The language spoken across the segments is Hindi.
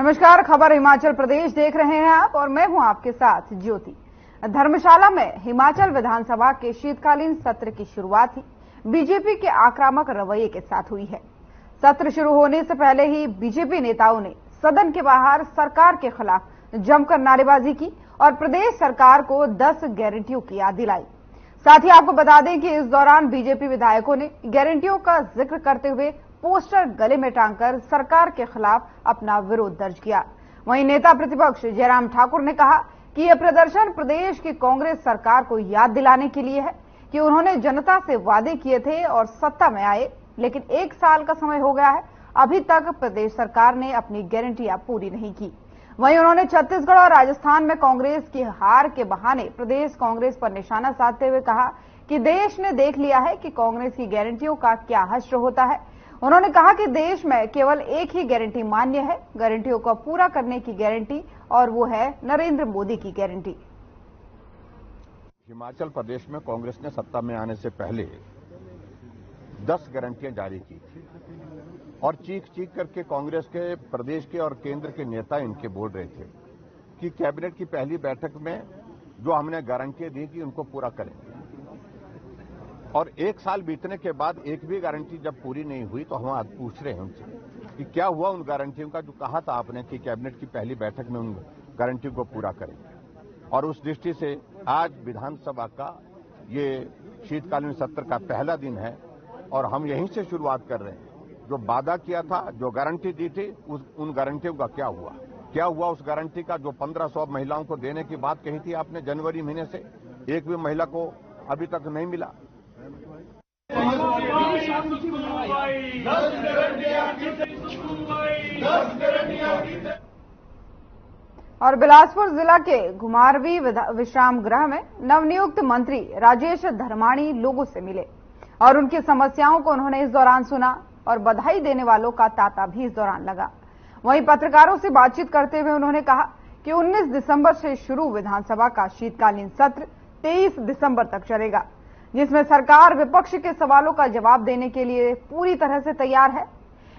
नमस्कार, खबर हिमाचल प्रदेश देख रहे हैं आप और मैं हूं आपके साथ ज्योति। धर्मशाला में हिमाचल विधानसभा के शीतकालीन सत्र की शुरुआत ही बीजेपी के आक्रामक रवैये के साथ हुई है। सत्र शुरू होने से पहले ही बीजेपी नेताओं ने सदन के बाहर सरकार के खिलाफ जमकर नारेबाजी की और प्रदेश सरकार को 10 गारंटियों की याद दिलाई। साथ ही आपको बता दें कि इस दौरान बीजेपी विधायकों ने गारंटियों का जिक्र करते हुए पोस्टर गले में टांगकर सरकार के खिलाफ अपना विरोध दर्ज किया। वहीं नेता प्रतिपक्ष जयराम ठाकुर ने कहा कि यह प्रदर्शन प्रदेश की कांग्रेस सरकार को याद दिलाने के लिए है कि उन्होंने जनता से वादे किए थे और सत्ता में आए, लेकिन 1 साल का समय हो गया है, अभी तक प्रदेश सरकार ने अपनी गारंटियां पूरी नहीं की। वहीं उन्होंने छत्तीसगढ़ और राजस्थान में कांग्रेस की हार के बहाने प्रदेश कांग्रेस पर निशाना साधते हुए कहा कि देश ने देख लिया है कि कांग्रेस की गारंटियों का क्या हश्र होता है। उन्होंने कहा कि देश में केवल एक ही गारंटी मान्य है, गारंटियों को पूरा करने की गारंटी, और वो है नरेंद्र मोदी की गारंटी। हिमाचल प्रदेश में कांग्रेस ने सत्ता में आने से पहले 10 गारंटियां जारी की थी और चीख करके कांग्रेस के प्रदेश के और केंद्र के नेता इनके बोल रहे थे कि कैबिनेट की पहली बैठक में जो हमने गारंटियां दी कि उनको पूरा करेंगे। और 1 साल बीतने के बाद एक भी गारंटी जब पूरी नहीं हुई तो हम आज पूछ रहे हैं उनसे कि क्या हुआ उन गारंटियों का जो कहा था आपने कि कैबिनेट की पहली बैठक में उन गारंटियों को पूरा करेंगे। और उस दृष्टि से आज विधानसभा का ये शीतकालीन सत्र का पहला दिन है और हम यहीं से शुरुआत कर रहे हैं। जो वादा किया था, जो गारंटी दी थी, उन गारंटियों का क्या हुआ उस गारंटी का जो 1500 महिलाओं को देने की बात कही थी आपने जनवरी महीने से, एक भी महिला को अभी तक नहीं मिला। और बिलासपुर जिला के घुमारवी विश्राम गृह में नवनियुक्त मंत्री राजेश धर्माणी लोगों से मिले और उनकी समस्याओं को उन्होंने इस दौरान सुना और बधाई देने वालों का तांता भी इस दौरान लगा। वहीं पत्रकारों से बातचीत करते हुए उन्होंने कहा कि 19 दिसंबर से शुरू विधानसभा का शीतकालीन सत्र 23 दिसंबर तक चलेगा, जिसमें सरकार विपक्ष के सवालों का जवाब देने के लिए पूरी तरह से तैयार है।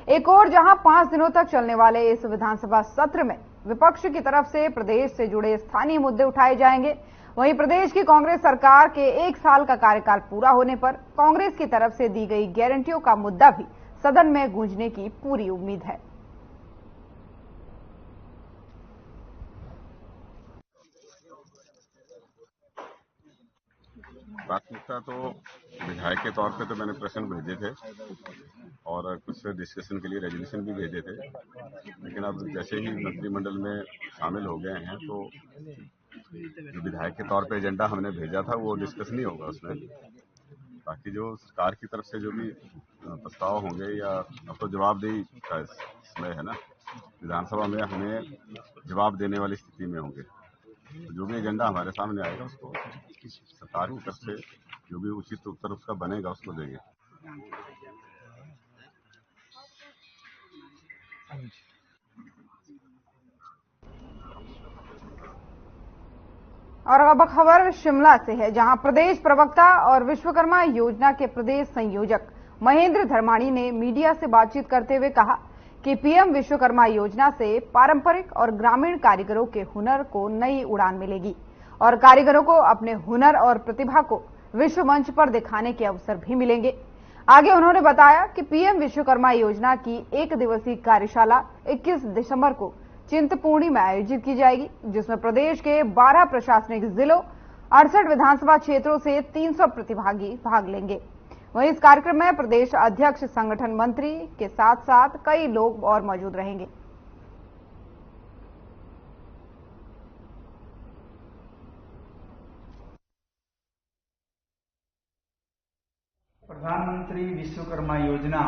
एक और जहां 5 दिनों तक चलने वाले इस विधानसभा सत्र में विपक्ष की तरफ से प्रदेश से जुड़े स्थानीय मुद्दे उठाए जाएंगे, वहीं प्रदेश की कांग्रेस सरकार के 1 साल का कार्यकाल पूरा होने पर कांग्रेस की तरफ से दी गई गारंटियों का मुद्दा भी सदन में गूंजने की पूरी उम्मीद है। प्राथमिकता तो विधायक के तौर पे तो मैंने प्रश्न भेजे थे और कुछ डिस्कशन के लिए रेजोल्यूशन भी भेजे थे, लेकिन अब जैसे ही मंत्रिमंडल में शामिल हो गए हैं तो जो विधायक के तौर पे एजेंडा हमने भेजा था वो डिस्कस नहीं होगा उसमें। बाकी जो सरकार की तरफ से जो भी प्रस्ताव होंगे या अब तो जवाबदेही का समय है ना, विधानसभा में हमें जवाब देने वाली स्थिति में होंगे। तो जो भी एजेंडा हमारे सामने आएगा उसको सरकार की तरफ से जो भी उचित उत्तर उसका बनेगा उसको देंगे। और अब खबर शिमला से है, जहां प्रदेश प्रवक्ता और विश्वकर्मा योजना के प्रदेश संयोजक महेंद्र धर्माणी ने मीडिया से बातचीत करते हुए कहा कि पीएम विश्वकर्मा योजना से पारंपरिक और ग्रामीण कारीगरों के हुनर को नई उड़ान मिलेगी और कारीगरों को अपने हुनर और प्रतिभा को विश्व मंच पर दिखाने के अवसर भी मिलेंगे। आगे उन्होंने बताया कि पीएम विश्वकर्मा योजना की 1 दिवसीय कार्यशाला 21 दिसंबर को चिंतपूर्णी में आयोजित की जाएगी, जिसमें प्रदेश के 12 प्रशासनिक जिलों 68 विधानसभा क्षेत्रों से 300 प्रतिभागी भाग लेंगे। वहीं इस कार्यक्रम में प्रदेश अध्यक्ष, संगठन मंत्री के साथ साथ कई लोग और मौजूद रहेंगे। प्रधानमंत्री विश्वकर्मा योजना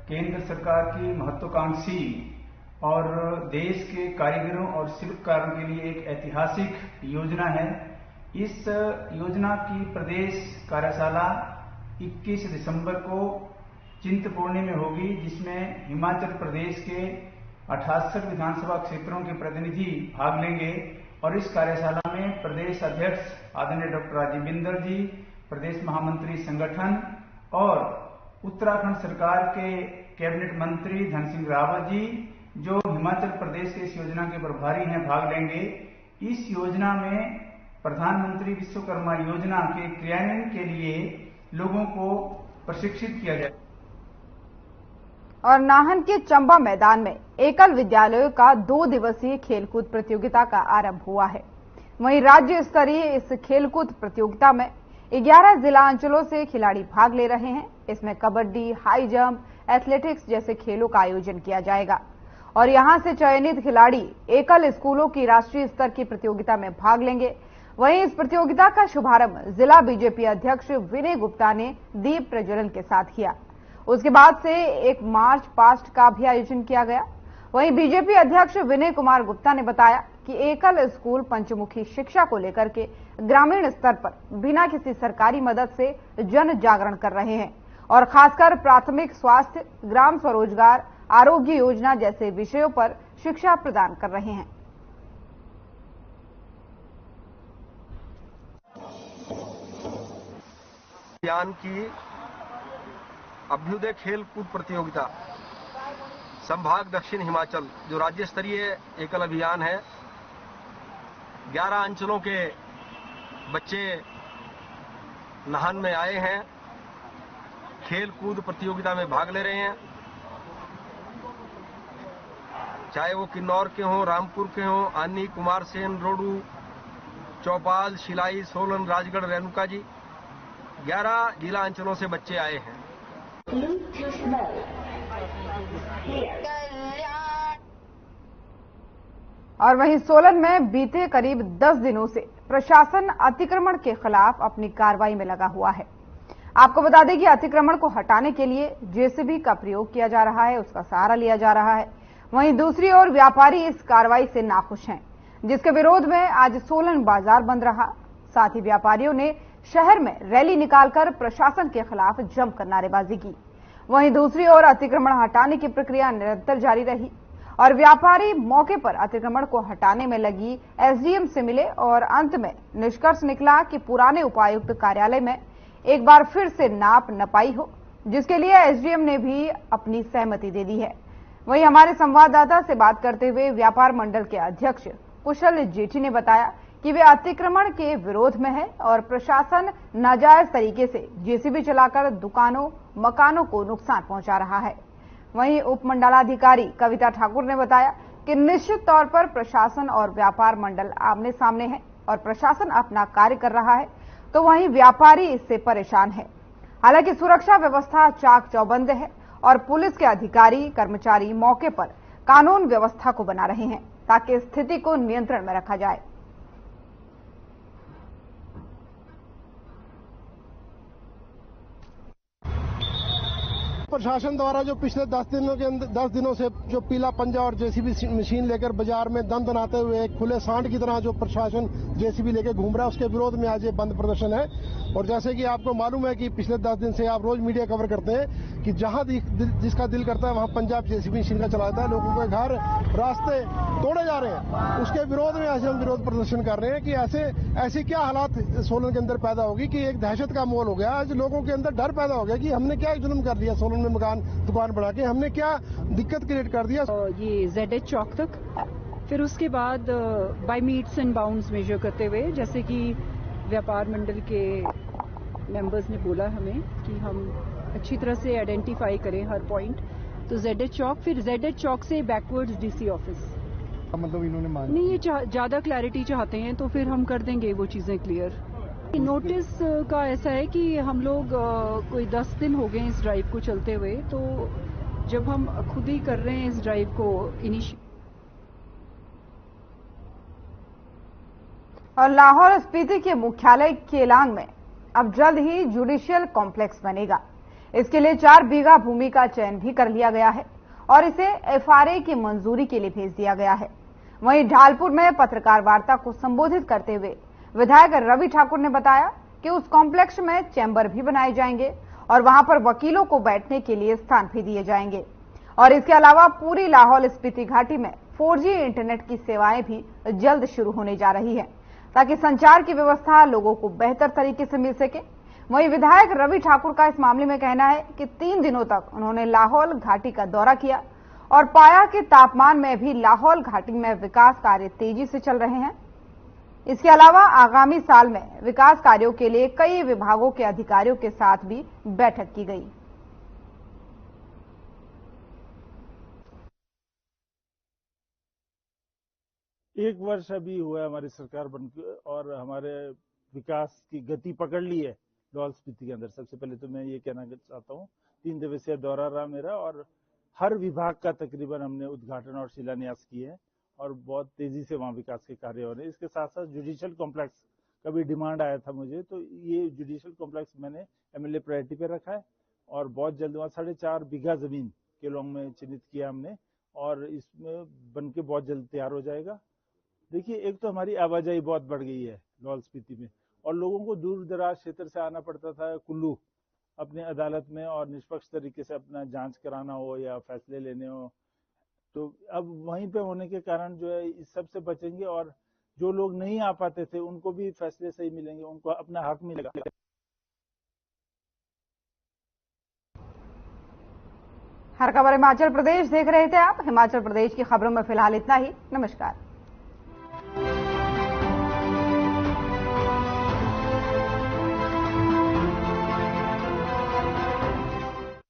केंद्र सरकार की महत्वाकांक्षी और देश के कारीगरों और शिल्पकारों के लिए एक ऐतिहासिक योजना है। इस योजना की प्रदेश कार्यशाला 21 दिसंबर को चिंतपूर्णी में होगी, जिसमें हिमाचल प्रदेश के 68 विधानसभा क्षेत्रों के प्रतिनिधि भाग लेंगे और इस कार्यशाला में प्रदेश अध्यक्ष आदरणीय डॉक्टर राजीव बिंदल जी, प्रदेश महामंत्री संगठन और उत्तराखंड सरकार के कैबिनेट मंत्री धन सिंह रावत जी जो हिमाचल प्रदेश के इस योजना के प्रभारी हैं भाग लेंगे। इस योजना में प्रधानमंत्री विश्वकर्मा योजना के क्रियान्वयन के लिए लोगों को प्रशिक्षित किया जाए। और नाहन के चंबा मैदान में एकल विद्यालयों का 2 दिवसीय खेलकूद प्रतियोगिता का आरंभ हुआ है। वहीं राज्य स्तरीय इस खेलकूद प्रतियोगिता में 11 जिला अंचलों से खिलाड़ी भाग ले रहे हैं। इसमें कबड्डी, हाई जंप, एथलेटिक्स जैसे खेलों का आयोजन किया जाएगा और यहां से चयनित खिलाड़ी एकल स्कूलों की राष्ट्रीय स्तर की प्रतियोगिता में भाग लेंगे। वहीं इस प्रतियोगिता का शुभारंभ जिला बीजेपी अध्यक्ष विनय गुप्ता ने दीप प्रज्वलन के साथ किया। उसके बाद से एक मार्च पास्ट का भी आयोजन किया गया। वहीं बीजेपी अध्यक्ष विनय कुमार गुप्ता ने बताया कि एकल स्कूल पंचमुखी शिक्षा को लेकर के ग्रामीण स्तर पर बिना किसी सरकारी मदद से जन जागरण कर रहे हैं और खासकर प्राथमिक स्वास्थ्य, ग्राम स्वरोजगार, आरोग्य योजना जैसे विषयों पर शिक्षा प्रदान कर रहे हैं। अभियान की अभ्युदय खेल कूद प्रतियोगिता संभाग दक्षिण हिमाचल जो राज्य स्तरीय एकल अभियान है, 11 अंचलों के बच्चे नाहन में आए हैं, खेल कूद प्रतियोगिता में भाग ले रहे हैं। चाहे वो किन्नौर के हों, रामपुर के हों, आनी, कुमारसेन, रोडू, चौपाल, शिलाई, सोलन, राजगढ़, रेणुका जी, 11 जिला अंचलों से बच्चे आए हैं। और वहीं सोलन में बीते करीब 10 दिनों से प्रशासन अतिक्रमण के खिलाफ अपनी कार्रवाई में लगा हुआ है। आपको बता दें कि अतिक्रमण को हटाने के लिए जेसीबी का प्रयोग किया जा रहा है, उसका सहारा लिया जा रहा है। वहीं दूसरी ओर व्यापारी इस कार्रवाई से नाखुश हैं, जिसके विरोध में आज सोलन बाजार बंद रहा। साथ ही व्यापारियों ने शहर में रैली निकालकर प्रशासन के खिलाफ जमकर नारेबाजी की। वहीं दूसरी ओर अतिक्रमण हटाने की प्रक्रिया निरंतर जारी रही और व्यापारी मौके पर अतिक्रमण को हटाने में लगी एसडीएम से मिले और अंत में निष्कर्ष निकला कि पुराने उपायुक्त कार्यालय में एक बार फिर से नाप नपाई हो, जिसके लिए एसडीएम ने भी अपनी सहमति दे दी है। वहीं हमारे संवाददाता से बात करते हुए व्यापार मंडल के अध्यक्ष कुशल जेठी ने बताया कि वे अतिक्रमण के विरोध में है और प्रशासन नाजायज तरीके से जेसीबी चलाकर दुकानों, मकानों को नुकसान पहुंचा रहा है। वहीं उप मंडलाधिकारी कविता ठाकुर ने बताया कि निश्चित तौर पर प्रशासन और व्यापार मंडल आमने सामने है और प्रशासन अपना कार्य कर रहा है, तो वहीं व्यापारी इससे परेशान है। हालांकि सुरक्षा व्यवस्था चाक चौबंद है और पुलिस के अधिकारी कर्मचारी मौके पर कानून व्यवस्था को बना रहे हैं ताकि स्थिति को नियंत्रण में रखा जाए। प्रशासन द्वारा जो पिछले 10 दिनों से जो पीला पंजा और जेसीबी मशीन लेकर बाजार में दम दनाते हुए एक खुले सांड की तरह जो प्रशासन जेसीबी लेकर घूम रहा है, उसके विरोध में आज ये बंद प्रदर्शन है। और जैसे कि आपको मालूम है कि पिछले 10 दिन से आप रोज मीडिया कवर करते हैं कि जहां जिसका दिल करता है वहां पंजाब जेसीबी मशीन का चलाता है, लोगों के घर रास्ते तोड़े जा रहे हैं। उसके विरोध में आज हम विरोध प्रदर्शन कर रहे हैं कि ऐसे क्या हालात सोलन के अंदर पैदा होगी कि एक दहशत का माहौल हो गया। आज लोगों के अंदर डर पैदा हो गया कि हमने क्या जुल्म कर दिया, सोलन में मकान दुकान बढ़ा के हमने क्या दिक्कत क्रिएट कर दिया। ये ZH चौक तक, फिर उसके बाद by metes and bounds measure करते हुए, जैसे कि व्यापार मंडल के मेंबर्स ने बोला हमें कि हम अच्छी तरह से आइडेंटिफाई करें हर पॉइंट, तो ZH चौक, फिर ZH चौक से बैकवर्ड्स डीसी ऑफिस। मतलब इन्होंने नहीं, ये ज्यादा क्लैरिटी चाहते हैं तो फिर हम कर देंगे वो चीजें क्लियर। नोटिस का ऐसा है कि हम लोग कोई 10 दिन हो गए इस ड्राइव को चलते हुए, तो जब हम खुद ही कर रहे हैं इस ड्राइव को इनिशिएट। और लाहौल स्पीति के मुख्यालय केलांग में अब जल्द ही जुडिशियल कॉम्प्लेक्स बनेगा। इसके लिए 4 बीघा भूमि का चयन भी कर लिया गया है और इसे FRA की मंजूरी के लिए भेज दिया गया है। वहीं ढालपुर में पत्रकार वार्ता को संबोधित करते हुए विधायक रवि ठाकुर ने बताया कि उस कॉम्प्लेक्स में चैम्बर भी बनाए जाएंगे और वहां पर वकीलों को बैठने के लिए स्थान भी दिए जाएंगे। और इसके अलावा पूरी लाहौल स्पीति घाटी में 4G इंटरनेट की सेवाएं भी जल्द शुरू होने जा रही है ताकि संचार की व्यवस्था लोगों को बेहतर तरीके से मिल सके। वहीं विधायक रवि ठाकुर का इस मामले में कहना है कि 3 दिनों तक उन्होंने लाहौल घाटी का दौरा किया और पाया कि तापमान में भी लाहौल घाटी में विकास कार्य तेजी से चल रहे हैं। इसके अलावा आगामी साल में विकास कार्यों के लिए कई विभागों के अधिकारियों के साथ भी बैठक की गई। एक वर्ष अभी हुआ है हमारी सरकार बनकर और हमारे विकास की गति पकड़ ली है लाहौल स्पीति के अंदर। सबसे पहले तो मैं ये कहना चाहता हूँ, 3 दिवसीय दौरा रहा मेरा और हर विभाग का तकरीबन हमने उद्घाटन और शिलान्यास किए हैं और बहुत तेजी से वहाँ विकास के कार्य हो रहे हैं। इसके साथ साथ जुडिशियल कॉम्प्लेक्स का भी डिमांड आया था मुझे, तो ये जुडिशियल कॉम्प्लेक्स मैंने MLA प्रायोरिटी पे रखा है और बहुत जल्द वहाँ 4.5 बीघा जमीन केलोंग में चिन्हित किया हमने और इसमें बन के बहुत जल्द तैयार हो जाएगा। देखिए, एक तो हमारी आवाजाही बहुत बढ़ गई है लाहौल स्पीति में और लोगों को दूर दराज क्षेत्र से आना पड़ता था कुल्लू अपने अदालत में और निष्पक्ष तरीके से अपना जांच कराना हो या फैसले लेने हो, तो अब वहीं पे होने के कारण जो है इस सब से बचेंगे और जो लोग नहीं आ पाते थे उनको भी फैसले सही मिलेंगे, उनको अपना हक मिलेगा। हर खबर हिमाचल प्रदेश देख रहे थे आप। हिमाचल प्रदेश की खबरों में फिलहाल इतना ही। नमस्कार।